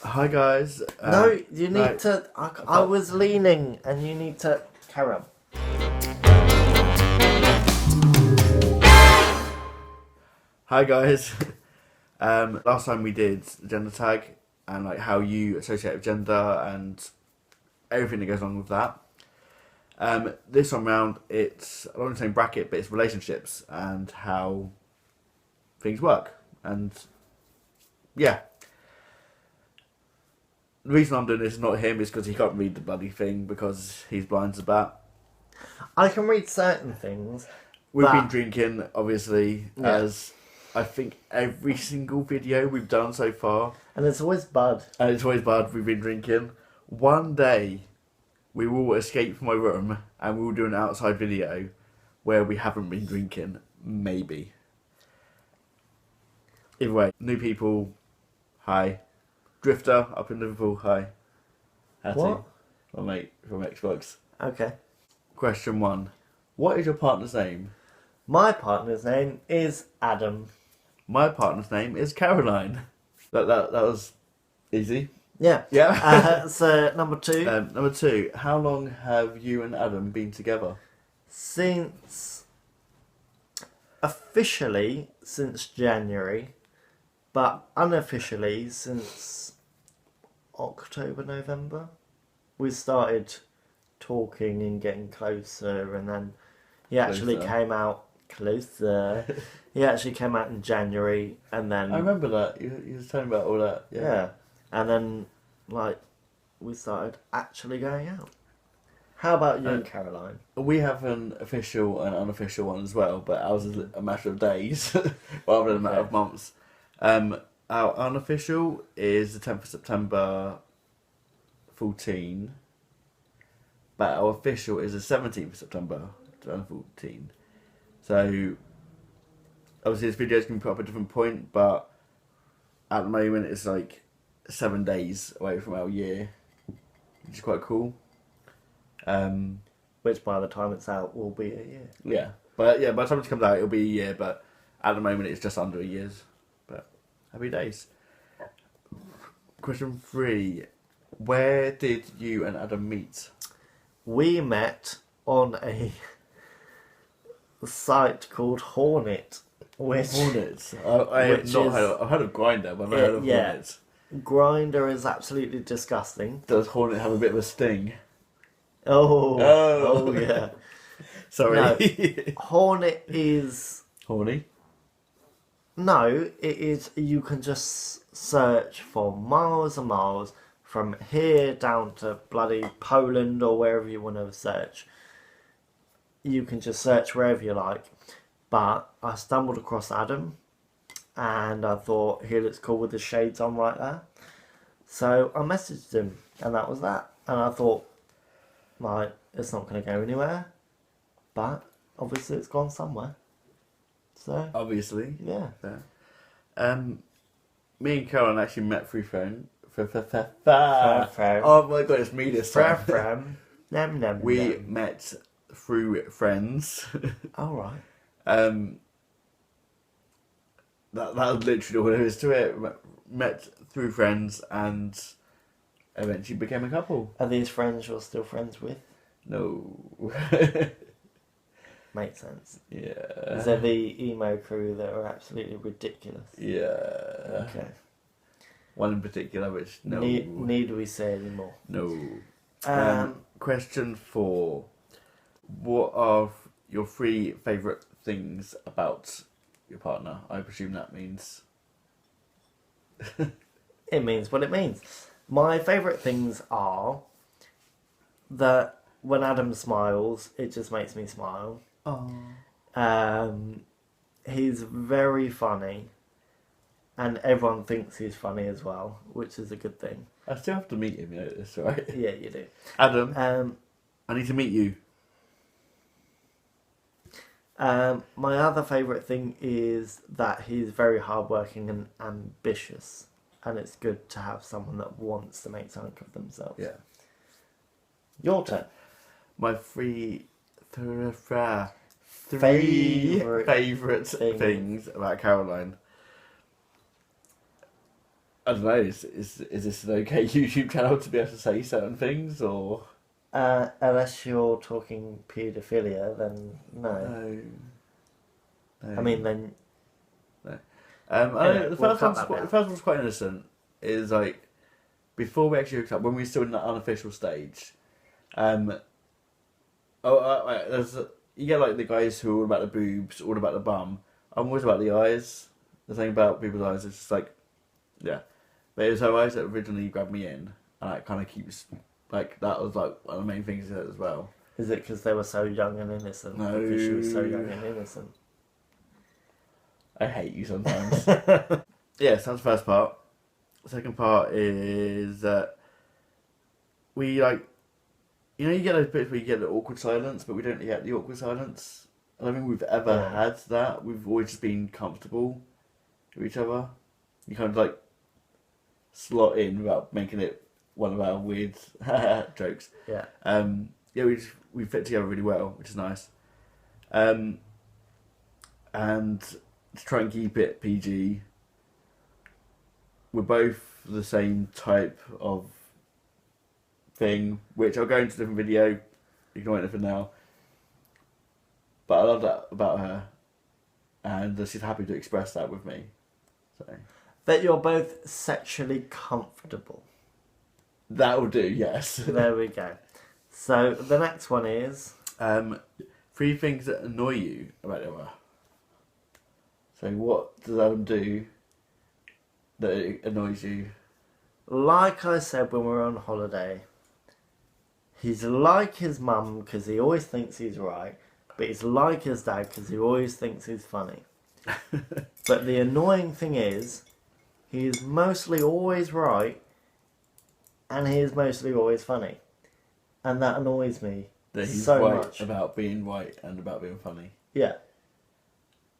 Hi guys. No, you need no, to. I was leaning, and you need to carry on. Hi guys. Last time we did gender tag and like how you associate with gender and everything that goes along with that. This time round, it's along the same bracket, but it's relationships and how things work. And yeah, the reason I'm doing this is not him, is because he can't read the bloody thing because he's blind as a bat. I can read certain things. We've But- been drinking, obviously, Yeah. as I think every single video we've done so far. And it's always Bud. And it's always bad we've been drinking. One day, we will escape from my room and we will do an outside video where we haven't been drinking. Maybe. Either way, new people, hi. Drifter up in Liverpool, hi. Hattie, What? my mate from Xbox. Okay. Question 1. What is your partner's name? My partner's name is Adam. My partner's name is Caroline. That was easy. Yeah. Yeah. So number 2. Number 2. How long have you and Adam been together? Officially since January, but unofficially since October, November. We started talking and getting closer, and then he actually Closer. came out closer. He actually came out in January, and then I remember that. You was telling me about all that. yeah, and then like we started actually going out. How about you, And- Caroline? We have an official and unofficial one as well, but ours is a matter of days rather than a matter of Okay. months. Our unofficial is the 10th of September 14, but our official is the 17th of September 2014. So, obviously this video is going to be put up at a different point, but at the moment it's like 7 days away from our year, which is quite cool. Which by the time it's out will be a year. Yeah, by the time it comes out, it'll be a year. But at the moment, it's just under a year's. But happy days. Question 3: Where did you and Adam meet? We met on a site called Hornet, which Hornets. I have Which not is- heard. I've heard of Grinder, but I've never heard of Yeah. Hornets. Grinder is absolutely disgusting. Does Hornet have a bit of a sting? Oh, Oh. oh yeah. Sorry. Hornet is Horny. no, it is. You can just search for miles and miles from here down to bloody Poland or wherever you want to search. You can just search wherever you like. But I stumbled across Adam, and I thought he looks cool with the shades on right there. So I messaged him, and that was that. And I thought, like, it's not going to go anywhere, but obviously it's gone somewhere. So Obviously. yeah. Me and Caroline actually met through phone. Friend. Oh my god, it's me this time. Frem. Nem. We met through friends. All right. That was literally all there is to it. Met through friends and eventually became a couple. Are these friends you're still friends with? No. Makes sense. Is Yeah. there the emo crew that are absolutely ridiculous? Yeah. Okay. One in particular, which no. Need we say any more? No. Um, Question 4. What are your 3 favourite things about your partner? I presume that means. It means what it means. My favourite things are that when Adam smiles, it just makes me smile. Oh. He's very funny, and everyone thinks he's funny as well, which is a good thing. I still have to meet him, you know this, right? Yeah, you do. Adam, I need to meet you. My other favourite thing is that he's very hardworking and ambitious, and it's good to have someone that wants to make something of themselves. Yeah. Your turn. My 3 Favourite favourite thing. things about Caroline. I don't know. Is this an okay YouTube channel to be able to say certain things, or Unless you're talking paedophilia, then no. no? I mean, then I Anyway, know the we'll first cut one's that down. the first one's quite innocent. Is like before we actually hooked up, when we were still in that unofficial stage. There's you get like the guys who are all about the boobs, all about the bum. I'm always about the eyes. The thing about people's eyes is just like, yeah. But it was her eyes that originally grabbed me in, and that kind of keeps like that was like one of the main things he said as well. is it because they were so young and innocent? No. Because she was so young and innocent. I hate you sometimes. Yeah, so that's the first part. The second part is that we like, you get those bits where you get the awkward silence, but we don't get the awkward silence. I don't think we've ever Yeah. had that. We've always just been comfortable with each other. You kind of like slot in without making it one of our weird jokes. Yeah. Yeah, we fit together really well, which is nice. And to try and keep it PG, we're both the same type of thing, which I'll go into a different video. Ignore it for now. But I love that about her, and she's happy to express that with me. So That you're both sexually comfortable. that will do. Yes. There we go. So the next one is 3 things that annoy you about the other. So what does Adam do that annoys you? like I said when we were on holiday. He's like his mum because he always thinks he's right, but he's like his dad because he always thinks he's funny. But the annoying thing is, he is mostly always right, and he is mostly always funny, and that annoys me That he's so right much. about being right and about being funny. Yeah,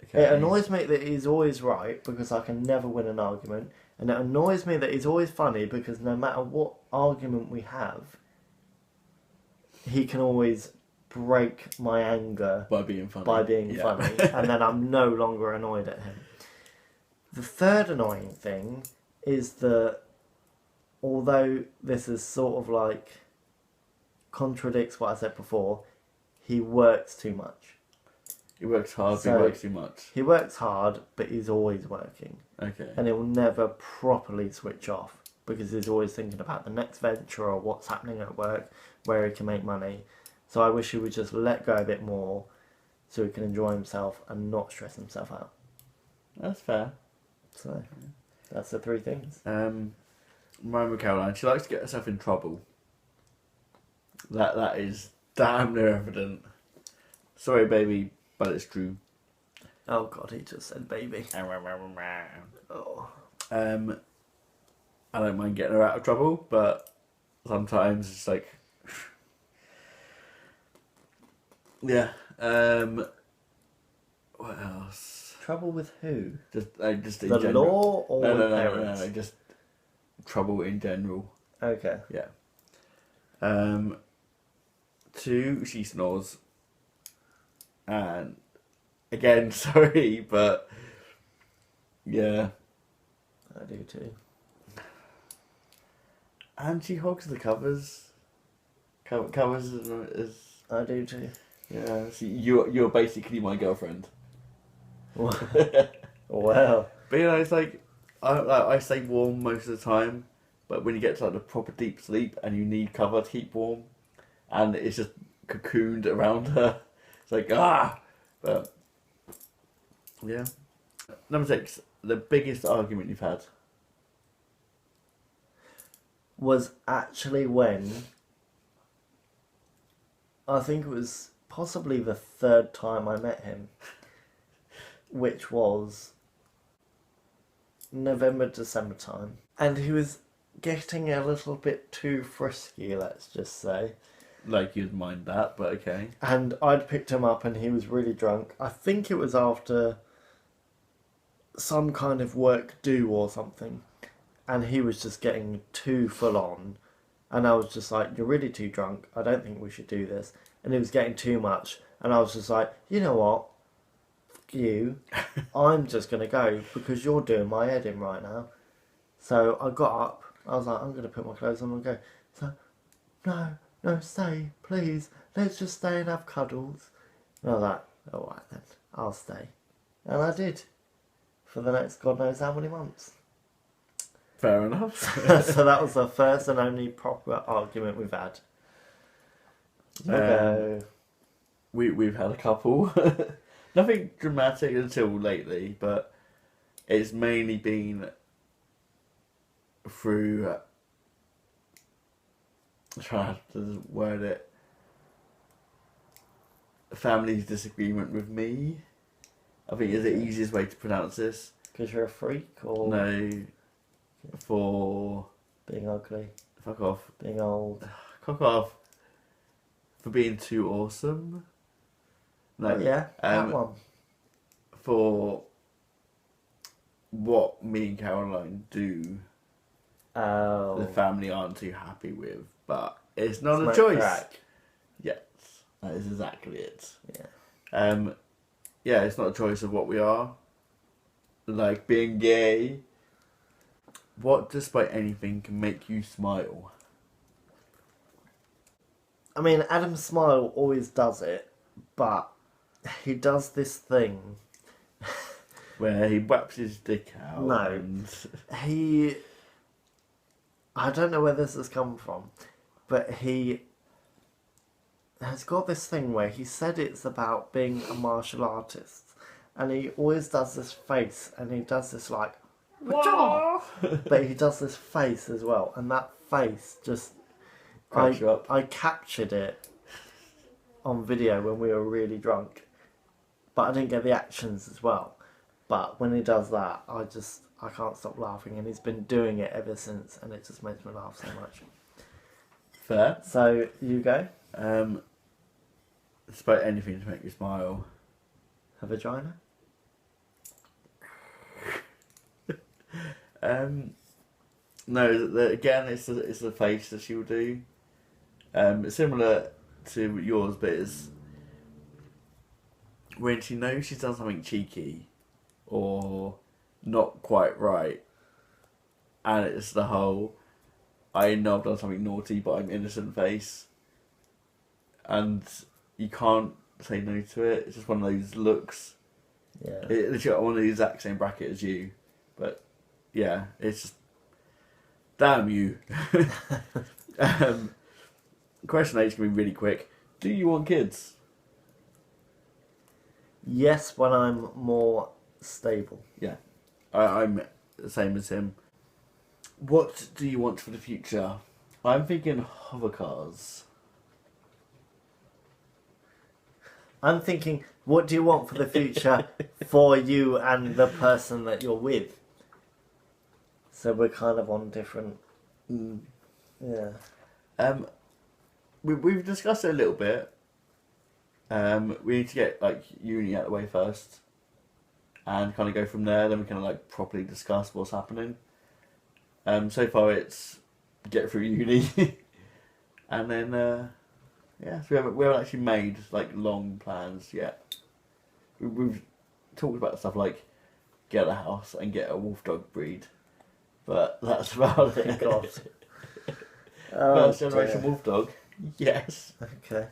Okay. it annoys me that he's always right because I can never win an argument, and it annoys me that he's always funny because no matter what argument we have, he can always break my anger By being funny. by being Yeah. funny, and then I'm no longer annoyed at him. The third annoying thing is that although this is sort of like contradicts what I said before, he works too much. He works hard, but So- he works too much. He works hard, but he's always working, Okay. and he'll never properly switch off because he's always thinking about the next venture or what's happening at work, where he can make money. So I wish he would just let go a bit more so he can enjoy himself and not stress himself out. That's fair. So that's the 3 things. Mariah Caroline, she likes to get herself in trouble. That is damn near evident. Sorry, baby, but it's true. Oh god, he just said baby. Oh. I don't mind getting her out of trouble, but sometimes it's like, yeah. What else? Trouble with who? Just in The general. law or No, with no, no, parents? no, just trouble in general. Okay. Yeah. 2, she snores. And again, sorry, but yeah. I do too. And she hogs the covers. Covers is I do too. yeah. See, you're basically my girlfriend. Well, But it's like I stay warm most of the time, but when you get to like the proper deep sleep and you need cover to keep warm, and it's just cocooned around her, it's like But yeah. Number 6, the biggest argument you've had. was actually when I think it was possibly the 3rd time I met him, which was November, December time. And he was getting a little bit too frisky, let's just say. Like you'd mind that, but okay. And I'd picked him up and he was really drunk. I think it was after some kind of work do or something. And he was just getting too full on. And I was just like, you're really too drunk. I don't think we should do this. And he was getting too much. And I was just like, you know what? Fuck you. I'm just going to go because you're doing my head in right now. So I got up. I was like, I'm going to put my clothes on and go. So, no, stay, please. Let's just stay and have cuddles. And I was like, alright then, I'll stay. And I did. For the next God knows how many months. Fair enough. So that was the first and only proper argument we've had. You go. We've had a couple. Nothing dramatic until lately, but it's mainly been through. Trying to word it. Family's disagreement with me. I think is the easiest way to pronounce this. Because you're a freak or No, for being ugly, fuck off, being old. cock off, for being too awesome. No, Oh, yeah, that one. For what me and Caroline do, Oh. the family aren't too happy with, but it's not Smoke a choice. crack. Yes, that is exactly it. Yeah. Yeah, it's not a choice of what we are. Like being gay. What, despite anything, can make you smile? I mean, Adam Smile always does it, but he does this thing. Where he whaps his dick out. No. And... I don't know where this has come from, but he has got this thing where he said it's about being a martial artist, and he always does this face, and he does this like, but he does this face as well, and that face just, Cracks you up. I captured it on video when we were really drunk, but I didn't get the actions as well. But when he does that, I can't stop laughing, and he's been doing it ever since, and it just makes me laugh so much. Fair. So, you go. Despite anything to make you smile. A vagina? No, again, it's the face that she will do. Similar to yours, but it's when she knows she's done something cheeky or not quite right, and it's the whole I know I've done something naughty, but I'm innocent face, and you can't say no to it. It's just one of those looks. Yeah. It's got one of the exact same bracket as you, but yeah, it's just damn you. Question 8 is going to be really quick. Do you want kids? Yes, when I'm more stable. Yeah, I'm the same as him. What do you want for the future? I'm thinking hover cars. I'm thinking, what do you want for the future for you and the person that you're with? So we're kind of on different... Yeah. We've discussed it a little bit. We need to get like uni out of the way first, and kind of go from there. Then we can like properly discuss what's happening. So far it's get through uni, and then yeah. So we haven't actually made like long plans yet. We've talked about stuff like get a house and get a wolf dog breed, but that's about it. God. First generation wolf dog. Yes. Okay.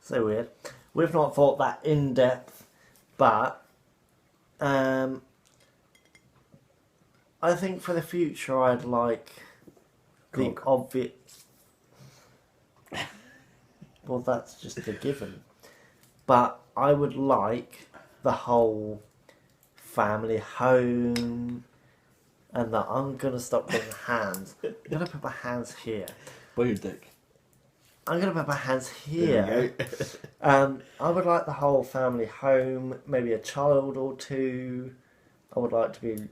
So weird. We've not thought that in depth, but I think for the future I'd like the Cock. obvious. Well, that's just a given. But I would like the whole family home, and that I'm gonna stop putting hands. I'm gonna put my hands here. By your dick. I'm going to put my hands There here. you go. I would like the whole family home, maybe a child or two. I would like to be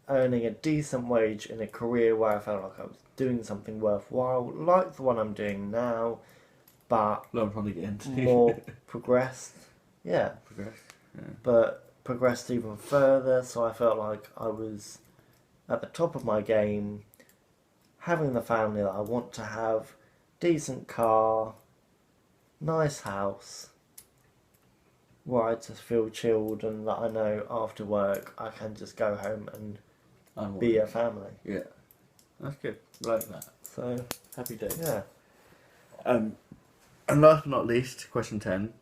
earning a decent wage in a career where I felt like I was doing something worthwhile, like the one I'm doing now, but What I'm trying to get into. more progressed. Yeah, Progress. Yeah. but progressed even further, so I felt like I was at the top of my game, having the family that I want to have, decent car, nice house, where I just feel chilled and that I know after work I can just go home and be a family. Yeah, that's good. I like that. So Happy day. yeah. And last but not least, question 10.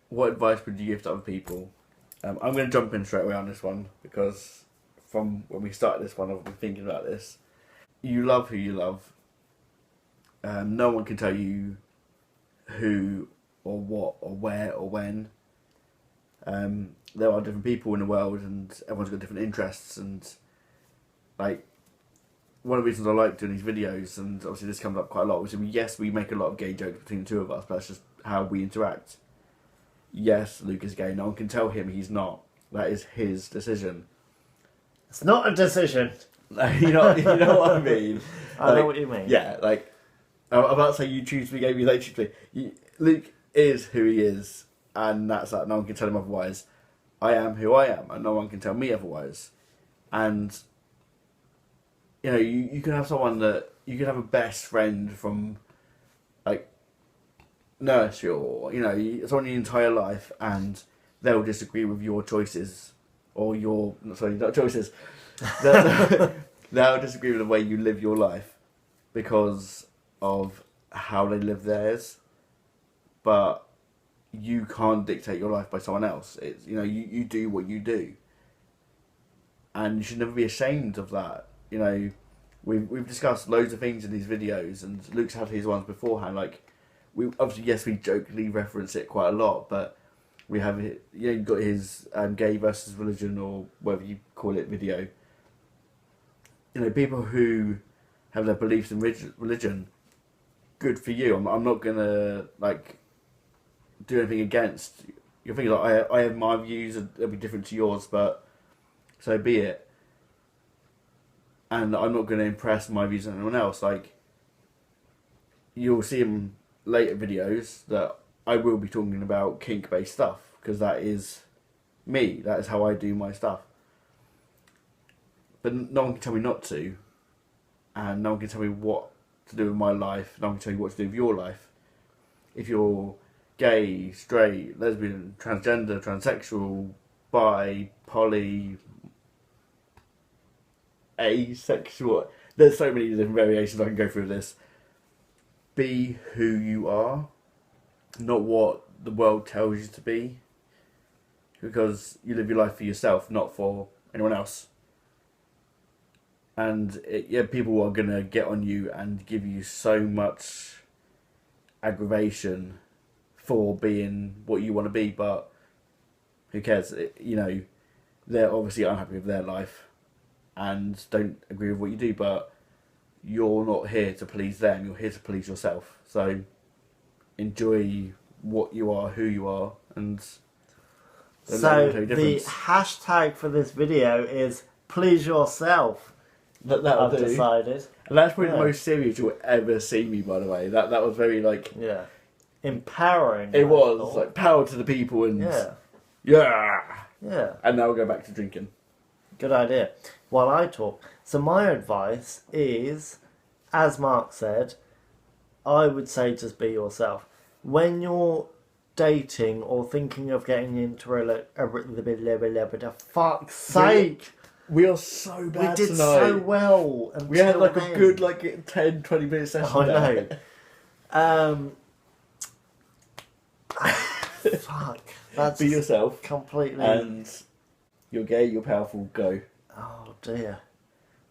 What advice would you give to other people? I'm going to jump in straight away on this one because from when we started this one, I've been thinking about this. You love who you love. No one can tell you who or what or where or when. There are different people in the world and everyone's got different interests, and like one of the reasons I like doing these videos, and obviously this comes up quite a lot, which yes, we make a lot of gay jokes between the two of us, but that's just how we interact. Yes, Luke is gay. No one can tell him he's not. That is his decision. It's not a decision. you know what I mean? I know what you mean. Yeah, like I'm about to say you choose to be gay, they choose to be. Luke is who he is, and that's that. No one can tell him otherwise. I am who I am, and no one can tell me otherwise. And you know, you can have someone that you can have a best friend from like nursery, or you know, someone your entire life, and they'll disagree with your choices, or your not choices. They'll disagree with the way you live your life because of how they live theirs, but you can't dictate your life by someone else. It's you do what you do, and you should never be ashamed of that. You know, we've discussed loads of things in these videos, and Luke's had his ones beforehand. Like we jokingly reference it quite a lot, but we have you've got his gay versus religion, or whatever you call it, video. You know, people who have their beliefs in religion, good for you. I'm not gonna like do anything against your things. Like I have my views, and they'll be different to yours, but so be it. And I'm not going to impress my views on anyone else. Like you'll see in later videos that I will be talking about kink-based stuff because that is me. That is how I do my stuff. But no one can tell me not to, and no one can tell me what to do with my life. No one can tell you what to do with your life. If you're gay, straight, lesbian, transgender, transsexual, bi, poly, asexual, there's so many different variations I can go through this. Be who you are, not what the world tells you to be, because you live your life for yourself, not for anyone else. And people are going to get on you and give you so much aggravation for being what you want to be, but who cares? They're obviously unhappy with their life and don't agree with what you do, but you're not here to please them, you're here to please yourself. So enjoy what you are, who you are, and so the hashtag for this video is please yourself. I've decided. And that's probably the most serious you'll ever see me, by the way. That was very empowering. It was like power to the people, and yeah. And now we'll go back to drinking. Good idea. While I talk, so my advice is, as Mark said, I would say just be yourself. When you're dating or thinking of getting into a fuck's sake. We are so bad We did tonight. so well. We had a good 10-20 minute session. I know. Fuck. That's be yourself. Completely. And you're gay, you're powerful, go. Oh dear.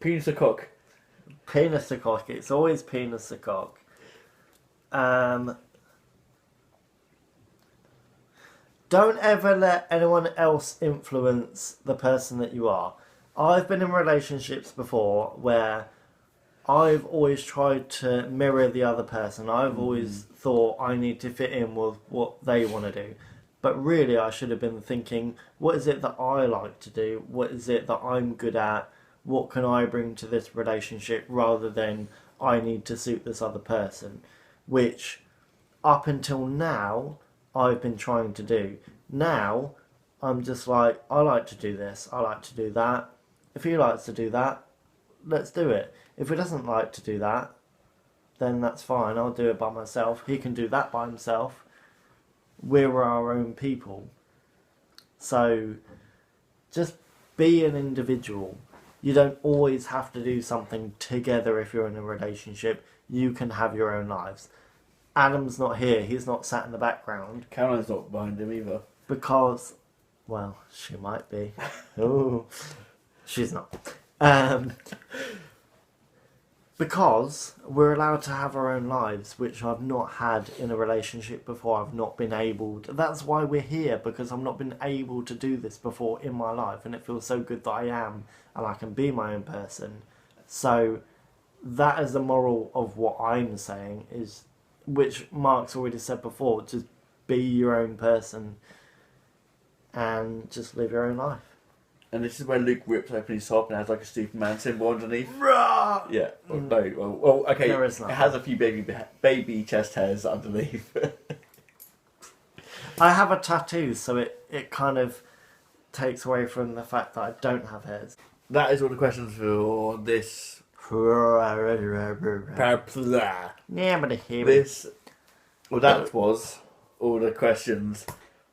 Penis or cock? Penis to cock. It's always penis to cock. Don't ever let anyone else influence the person that you are. I've been in relationships before where I've always tried to mirror the other person. I've always thought I need to fit in with what they want to do. But really I should have been thinking, what is it that I like to do? What is it that I'm good at? What can I bring to this relationship, rather than I need to suit this other person? Which, up until now, I've been trying to do. Now, I'm just like, I like to do this, I like to do that. If he likes to do that, let's do it. If he doesn't like to do that, then that's fine, I'll do it by myself. He can do that by himself. We're our own people. So, just be an individual. You don't always have to do something together if you're in a relationship. You can have your own lives. Adam's not here. He's not sat in the background Caroline's not behind him either. because, well, she might be. Oh, she's not. Because we're allowed to have our own lives, which I've not had in a relationship before. I've not been able to. That's why we're here, because I've not been able to do this before in my life, and it feels so good that I am, and I can be my own person. So that is the moral of what I'm saying, is, which Mark's already said before, just be your own person and just live your own life. And this is where Luke rips open his top and has like a Superman symbol underneath. Rah! Yeah. Well, no. Well, okay. There is not. It has a few baby chest hairs underneath. I have a tattoo, so it kind of takes away from the fact that I don't have hairs. That is all the questions for this. This. Well, that was all the questions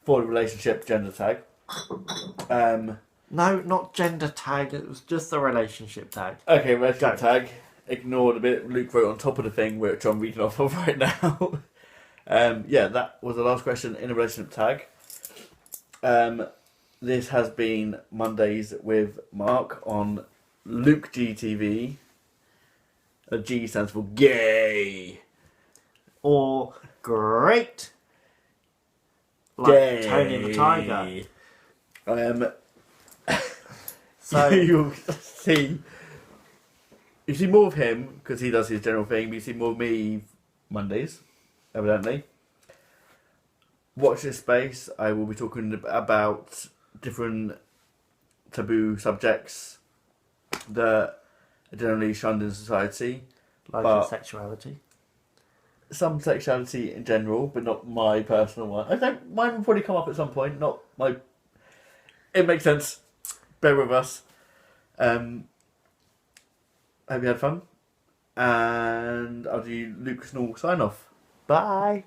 for the relationship gender tag. No, not gender tag. It was just the relationship tag. Okay, relationship tag. Ignore the bit Luke wrote on top of the thing, which I'm reading off of right now. Yeah, that was the last question in a relationship tag. This has been Mondays with Mark on Luke GTV. A G stands for gay. Or great. Like Gay. Tony the Tiger. So you see more of him because he does his general thing, but you see more of me Mondays, evidently. Watch this space. I will be talking about different taboo subjects that are generally shunned in society. like but- your sexuality. Some sexuality in general, but not my personal one. I think mine will probably come up at some point. Not my. It makes sense. Bear with us. Hope you had fun, and I'll do Luke's normal sign off. Bye.